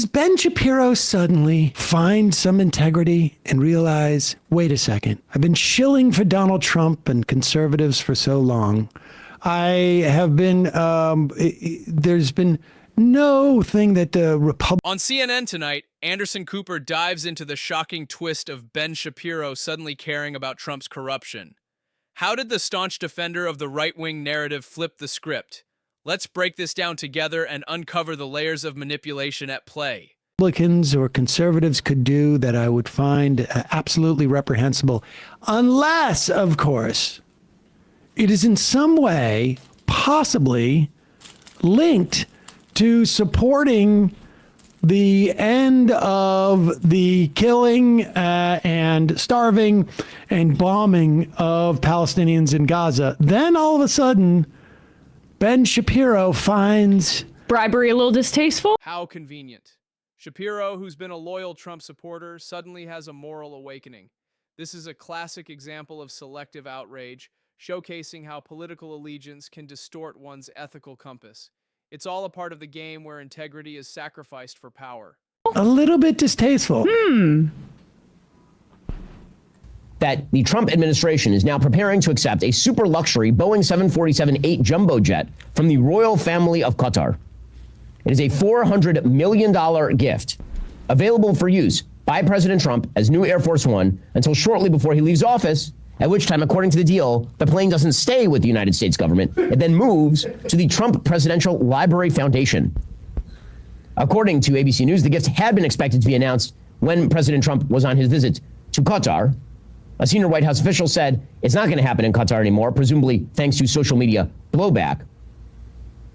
Does Ben Shapiro suddenly find some integrity and realize, wait a second, I've been shilling for Donald Trump and conservatives for so long. I have been, there's been no thing that the Republic... On CNN tonight, Anderson Cooper dives into the shocking twist of Ben Shapiro suddenly caring about Trump's corruption. How did the staunch defender of the right-wing narrative flip the script? Let's break this down together and uncover the layers of manipulation at play. Republicans or conservatives could do that I would find absolutely reprehensible, unless, of course, it is in some way possibly linked to supporting the end of the killing and starving and bombing of Palestinians in Gaza. Then all of a sudden, Ben Shapiro finds bribery a little distasteful. How convenient. Shapiro, who's been a loyal Trump supporter, suddenly has a moral awakening. This is a classic example of selective outrage, showcasing how political allegiance can distort one's ethical compass. It's all a part of the game where integrity is sacrificed for power. A little bit distasteful. That the Trump administration is now preparing to accept a super luxury Boeing 747-8 jumbo jet from the royal family of Qatar. It is a $400 million gift available for use by President Trump as new Air Force One until shortly before he leaves office, at which time, according to the deal, the plane doesn't stay with the United States government. It then moves to the Trump Presidential Library Foundation. According to ABC News, the gift had been expected to be announced when President Trump was on his visit to Qatar. A senior White House official said it's not going to happen in Qatar anymore, presumably thanks to social media blowback.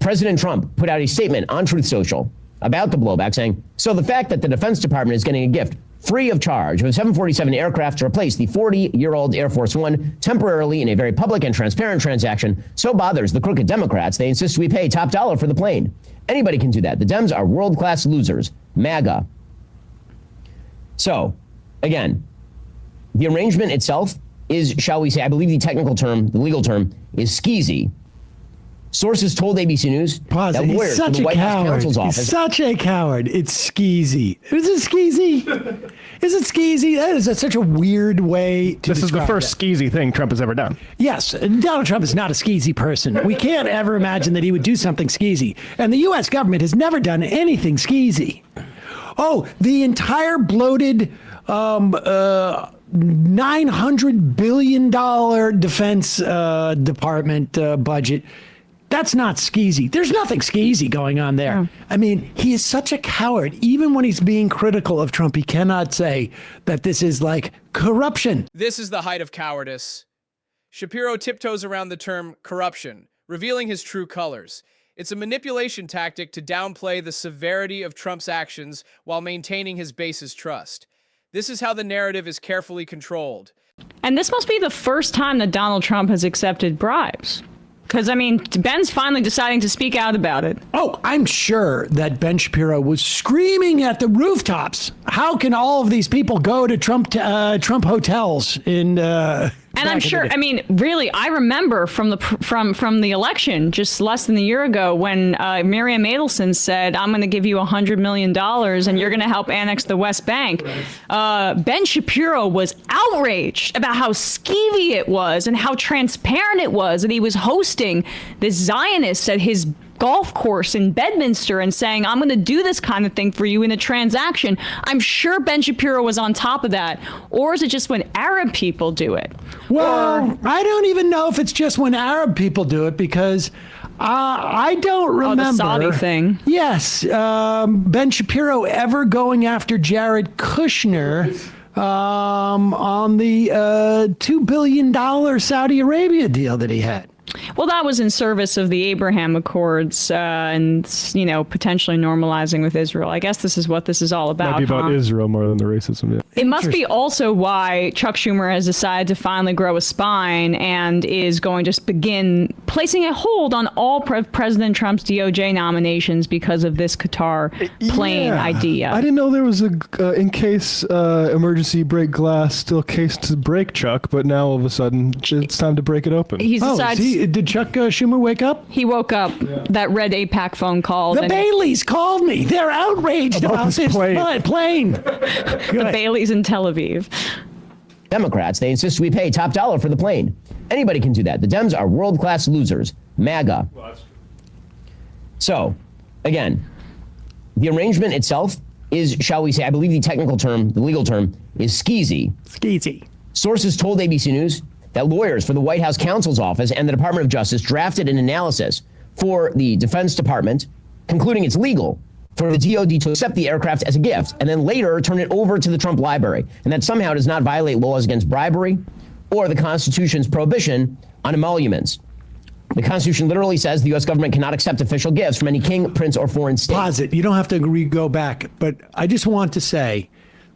President Trump put out a statement on Truth Social about the blowback, saying, so the fact that the Defense Department is getting a gift free of charge of a 747 aircraft to replace the 40-year-old Air Force One temporarily in a very public and transparent transaction so bothers the crooked Democrats, they insist we pay top dollar for the plane. Anybody can do that. The Dems are world-class losers. MAGA. So, again, the arrangement itself is, shall we say, I believe the technical term, the legal term, is skeezy. Sources told ABC News that lawyers from the White House counsel's office... He's such a coward. It's skeezy. Is it skeezy? Is it skeezy? That is such a weird way to This is the first skeezy thing Trump has ever done. Yes, Donald Trump is not a skeezy person. We can't ever imagine that he would do something skeezy. And the U.S. government has never done anything skeezy. Oh, the entire bloated $900 billion defense department budget. That's not skeezy. There's nothing skeezy going on there. Oh. I mean, he is such a coward. Even when he's being critical of Trump, he cannot say that this is like corruption. This is the height of cowardice. Shapiro tiptoes around the term corruption, revealing his true colors. It's a manipulation tactic to downplay the severity of Trump's actions while maintaining his base's trust. This is how the narrative is carefully controlled. And this must be the first time that Donald Trump has accepted bribes. Because, I mean, Ben's finally deciding to speak out about it. Oh, I'm sure that Ben Shapiro was screaming at the rooftops. How can all of these people go to Trump hotels in... And I'm sure, I mean, really, I remember from the election just less than a year ago when Miriam Adelson said, I'm going to give you $100 million and you're going to help annex the West Bank. Ben Shapiro was outraged about how skeevy it was and how transparent it was that he was hosting this Zionist at his golf course in Bedminster and saying, I'm going to do this kind of thing for you in a transaction. I'm sure Ben Shapiro was on top of that. Or is it just when Arab people do it? Well, I don't even know if it's just when Arab people do it, because I don't remember. Oh, the Saudi thing. Yes. Ben Shapiro ever going after Jared Kushner on the $2 billion Saudi Arabia deal that he had. Well, that was in service of the Abraham Accords and, you know, potentially normalizing with Israel. I guess this is what this is all about. Might be about Israel more than the racism. Yeah. It must be also why Chuck Schumer has decided to finally grow a spine and is going to begin placing a hold on all President Trump's DOJ nominations because of this Qatar plane idea. I didn't know there was a in case emergency break glass still case to break, Chuck, but now all of a sudden it's time to break it open. He's decided to Did Chuck Schumer wake up? He woke up. That red APAC phone called. The Baileys called me. They're outraged about this plane. The Baileys in Tel Aviv. Democrats, they insist we pay top dollar for the plane. Anybody can do that. The Dems are world-class losers. MAGA. Well, that's true. So, again, the arrangement itself is, shall we say, I believe the technical term, the legal term, is skeezy. Skeezy. Sources told ABC News that lawyers for the White House counsel's office and the Department of Justice drafted an analysis for the Defense Department, concluding it's legal for the DOD to accept the aircraft as a gift and then later turn it over to the Trump library, and that somehow does not violate laws against bribery or the Constitution's prohibition on emoluments. The Constitution literally says the U.S. government cannot accept official gifts from any king, prince, or foreign state. Pause it. You don't have to go back, but I just want to say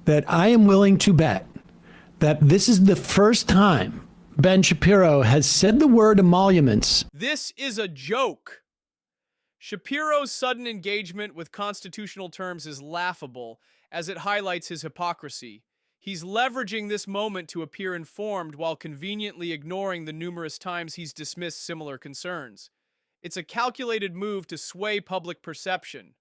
that I am willing to bet that this is the first time Ben Shapiro has said the word emoluments. This is a joke. Shapiro's sudden engagement with constitutional terms is laughable, as it highlights his hypocrisy. He's leveraging this moment to appear informed while conveniently ignoring the numerous times he's dismissed similar concerns. It's a calculated move to sway public perception.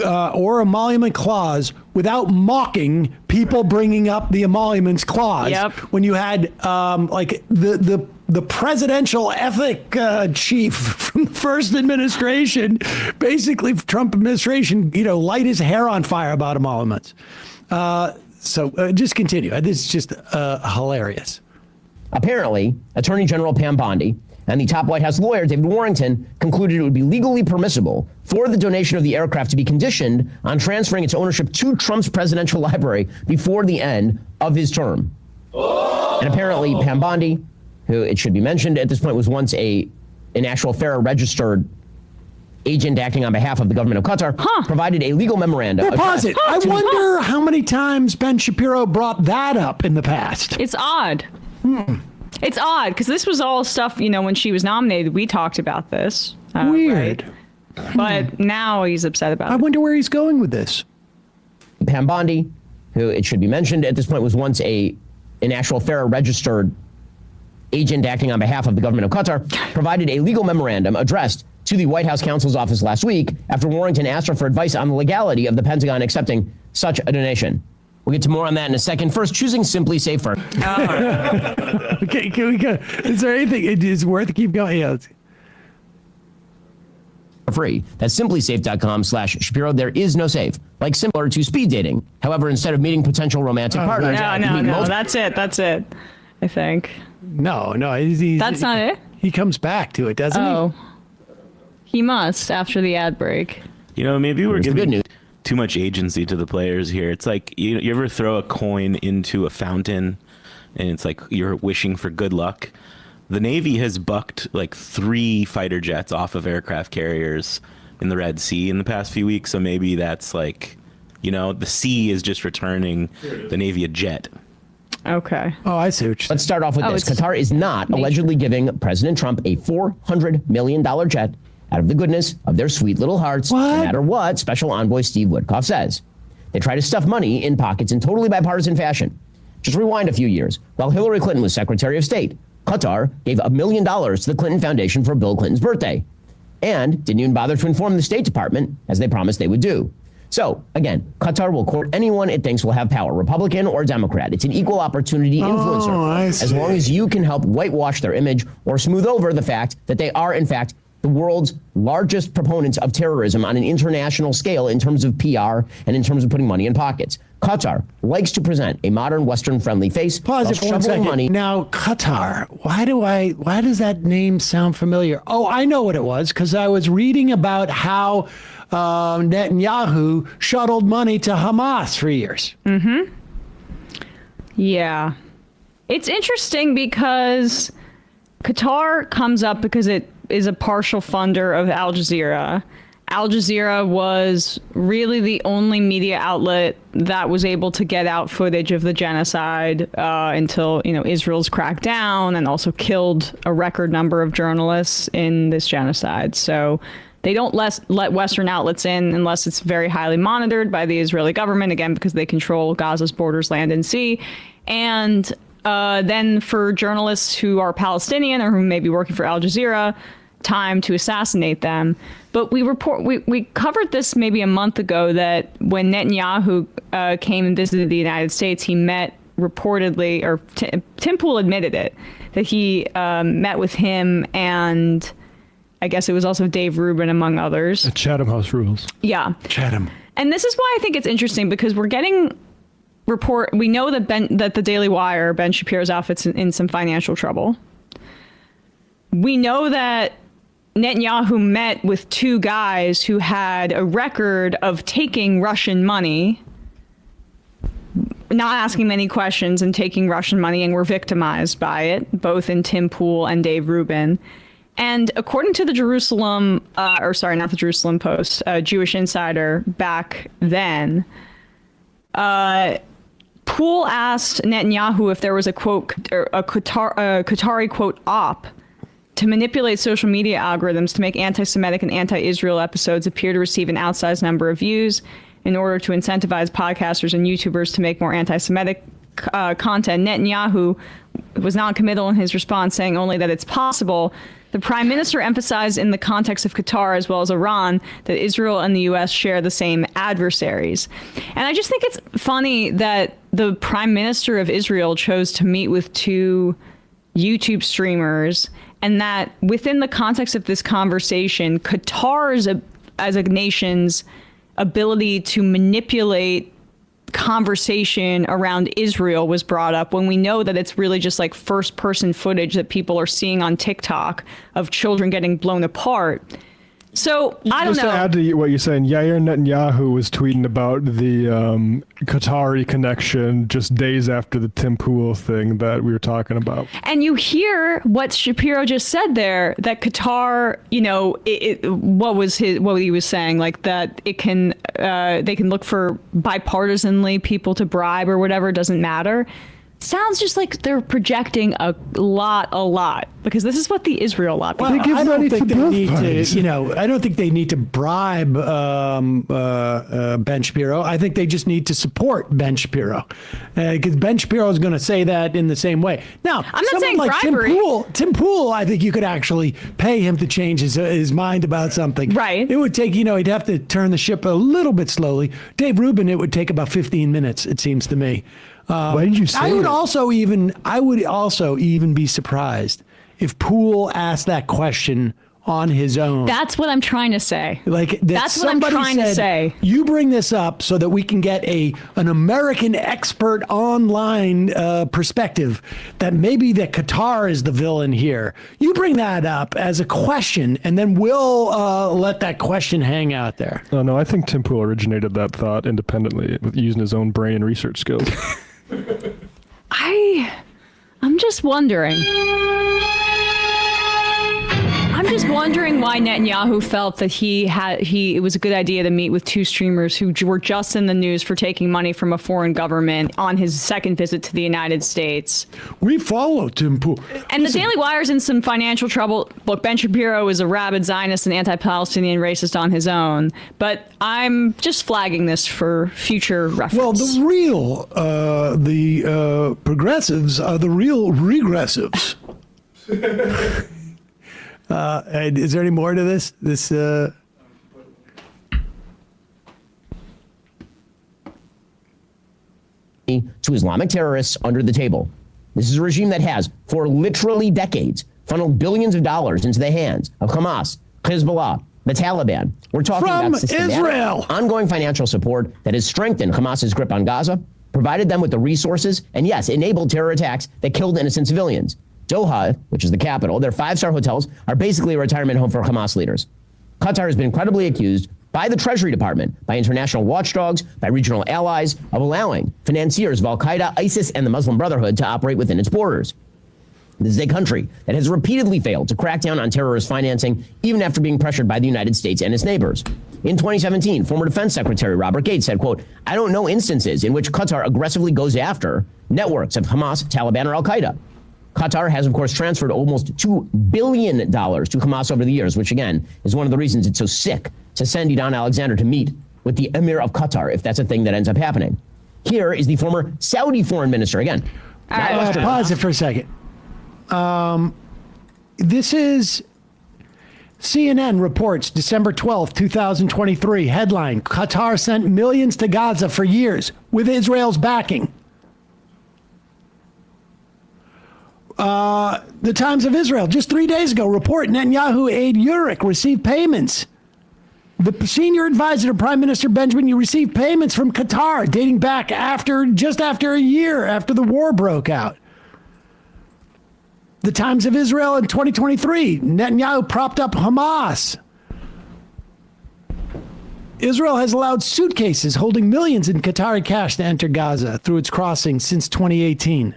Or emolument clause without mocking people bringing up the emoluments clause. Yep. When you had like the presidential ethic chief from the first administration, basically Trump administration, light his hair on fire about emoluments. So just continue. This is just hilarious. Apparently, Attorney General Pam Bondi and the top White House lawyer, David Warrington, concluded it would be legally permissible for the donation of the aircraft to be conditioned on transferring its ownership to Trump's presidential library before the end of his term. And apparently, Pam Bondi, who, it should be mentioned at this point, was once an actual FARA registered agent acting on behalf of the government of Qatar, provided a legal memorandum. Pause it. I wonder how many times Ben Shapiro brought that up in the past. It's odd. It's odd because this was all stuff, when she was nominated, we talked about this. Weird. Right? But now he's upset about it. I wonder where he's going with this. Pam Bondi, who, it should be mentioned at this point, was once an actual FARA registered agent acting on behalf of the government of Qatar, provided a legal memorandum addressed to the White House counsel's office last week after Warrington asked her for advice on the legality of the Pentagon accepting such a donation. We'll get to more on that in a second. First, choosing Simply Safer. Okay, can we go? Is there anything it is worth to keep going? Yeah. Free. That's simplysafe.com/Shapiro. There is no safe. Like similar to speed dating. However, instead of meeting potential romantic partners, No. That's it. I think. No. That's not it. He comes back to it, doesn't he? Oh. He must after the ad break. Maybe we're Here's the good giving news. too much agency to the players here. It's like you ever throw a coin into a fountain and it's like you're wishing for good luck. The Navy has bucked like 3 fighter jets off of aircraft carriers in the Red Sea in the past few weeks. So maybe that's like, the sea is just returning the Navy a jet. Okay. Oh, I see. Let's start off with this. Qatar is not allegedly giving President Trump a $400 million jet out of the goodness of their sweet little hearts, no matter what Special Envoy Steve Witkoff says. They try to stuff money in pockets in totally bipartisan fashion. Just rewind a few years. While Hillary Clinton was Secretary of State, Qatar gave $1 million to the Clinton Foundation for Bill Clinton's birthday and didn't even bother to inform the State Department, as they promised they would do. So, again, Qatar will court anyone it thinks will have power, Republican or Democrat. It's an equal opportunity influencer, as long as you can help whitewash their image or smooth over the fact that they are, in fact, the world's largest proponents of terrorism on an international scale in terms of PR and in terms of putting money in pockets. Qatar likes to present a modern Western-friendly face. Pause it for 1 second. Money. Now, Qatar, why does that name sound familiar? Oh, I know what it was, because I was reading about how Netanyahu shuttled money to Hamas for years. Mm-hmm. Yeah. It's interesting because Qatar comes up because it is a partial funder of Al Jazeera. Al Jazeera was really the only media outlet that was able to get out footage of the genocide until, Israel's cracked down and also killed a record number of journalists in this genocide. So they don't let Western outlets in unless it's very highly monitored by the Israeli government, again, because they control Gaza's borders, land and sea. And then for journalists who are Palestinian or who may be working for Al Jazeera, time to assassinate them. But we covered this maybe a month ago, that when Netanyahu came and visited the United States, he met reportedly, or Tim Pool admitted it, that he met with him, and I guess it was also Dave Rubin, among others. At Chatham House Rules. Yeah. Chatham. And this is why I think it's interesting, because we're getting we know that the Daily Wire, Ben Shapiro's outfit's in some financial trouble. We know that Netanyahu met with two guys who had a record of taking Russian money, not asking many questions, and taking Russian money, and were victimized by it, both in Tim Pool and Dave Rubin. And according to the Jerusalem, not the Jerusalem Post, Jewish Insider back then, Pool asked Netanyahu if there was a quote, a Qatari quote op to manipulate social media algorithms to make anti-Semitic and anti-Israel episodes appear to receive an outsized number of views in order to incentivize podcasters and YouTubers to make more anti-Semitic content. Netanyahu was non-committal in his response, saying only that it's possible. The prime minister emphasized in the context of Qatar as well as Iran that Israel and the U.S. share the same adversaries. And I just think it's funny that the prime minister of Israel chose to meet with two YouTube streamers, and that within the context of this conversation, Qatar's as a nation's ability to manipulate conversation around Israel was brought up, when we know that it's really just like first person footage that people are seeing on TikTok of children getting blown apart. So I don't know. Just to add to what you're saying, Yair Netanyahu was tweeting about the Qatari connection just days after the Tim Pool thing that we were talking about. And you hear what Shapiro just said there, that Qatar, what he was saying, like that it can, they can look for bipartisanly people to bribe or whatever, doesn't matter. Sounds just like they're projecting a lot, because this is what the Israel lobby. Well, I don't think they need to, I don't think they need to bribe Ben Shapiro. I think they just need to support Ben Shapiro, because Ben Shapiro is going to say that in the same way. Now, I'm not saying like bribery. Tim Pool, I think you could actually pay him to change his mind about something. Right. It would take, he'd have to turn the ship a little bit slowly. Dave Rubin, it would take about 15 minutes, it seems to me. Why did you say I would also even be surprised if Poole asked that question on his own. That's what I'm trying to say. That's what I'm trying to say. You bring this up so that we can get an American expert online perspective that maybe that Qatar is the villain here. You bring that up as a question, and then we'll let that question hang out there. Oh, no, I think Tim Pool originated that thought independently with using his own brain and research skills. I'm just wondering. Why Netanyahu felt that it was a good idea to meet with two streamers who were just in the news for taking money from a foreign government on his second visit to the United States. We follow Tim Pool. And the Daily Wire's in some financial trouble. Look, Ben Shapiro is a rabid Zionist and anti-Palestinian racist on his own, but I'm just flagging this for future reference. Well, the progressives are the real regressives. Is there any more to this? To Islamic terrorists under the table. This is a regime that has, for literally decades, funneled billions of dollars into the hands of Hamas, Hezbollah, the Taliban. We're talking about Israel. Ongoing financial support that has strengthened Hamas's grip on Gaza, provided them with the resources, and yes, enabled terror attacks that killed innocent civilians. Doha, which is the capital, their 5-star hotels are basically a retirement home for Hamas leaders. Qatar has been credibly accused by the Treasury Department, by international watchdogs, by regional allies, of allowing financiers of al-Qaeda, ISIS, and the Muslim Brotherhood to operate within its borders. This is a country that has repeatedly failed to crack down on terrorist financing, even after being pressured by the United States and its neighbors. In 2017, former Defense Secretary Robert Gates said, quote, "I don't know instances in which Qatar aggressively goes after networks of Hamas, Taliban, or al-Qaeda." Qatar has, of course, transferred almost $2 billion to Hamas over the years, which, again, is one of the reasons it's so sick to send Idan Alexander to meet with the Emir of Qatar, if that's a thing that ends up happening. Here is the former Saudi foreign minister, again, Pause it for a second. This is CNN reports December 12th, 2023. Headline: Qatar sent millions to Gaza for years with Israel's backing. The Times of Israel, just 3 days ago, report Netanyahu aide Yurik received payments. The senior advisor to Prime Minister Benjamin, you received payments from Qatar dating back just after a year after the war broke out. The Times of Israel in 2023, Netanyahu propped up Hamas. Israel has allowed suitcases holding millions in Qatari cash to enter Gaza through its crossing since 2018.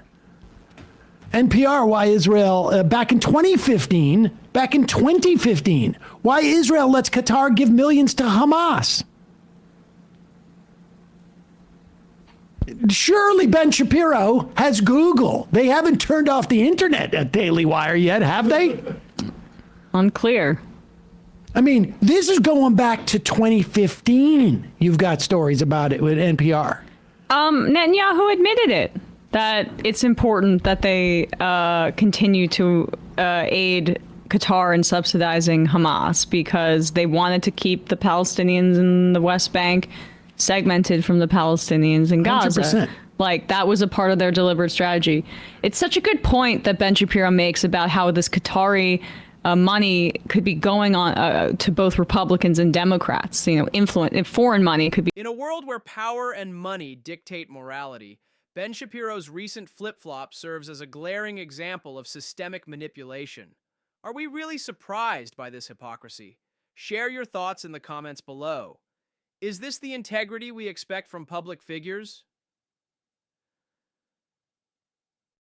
NPR, why Israel, back in 2015, why Israel lets Qatar give millions to Hamas. Surely Ben Shapiro has Google. They haven't turned off the internet at Daily Wire yet, have they? Unclear. I mean, this is going back to 2015. You've got stories about it with NPR. Netanyahu admitted it, that it's important that they continue to aid Qatar in subsidizing Hamas because they wanted to keep the Palestinians in the West Bank segmented from the Palestinians in Gaza. 100%. Like, that was a part of their deliberate strategy. It's such a good point that Ben Shapiro makes about how this Qatari money could be going on to both Republicans and Democrats. You know, influence, foreign money could be. In a world where power and money dictate morality, Ben Shapiro's recent flip-flop serves as a glaring example of systemic manipulation. Are we really surprised by this hypocrisy? Share your thoughts in the comments below. Is this the integrity we expect from public figures?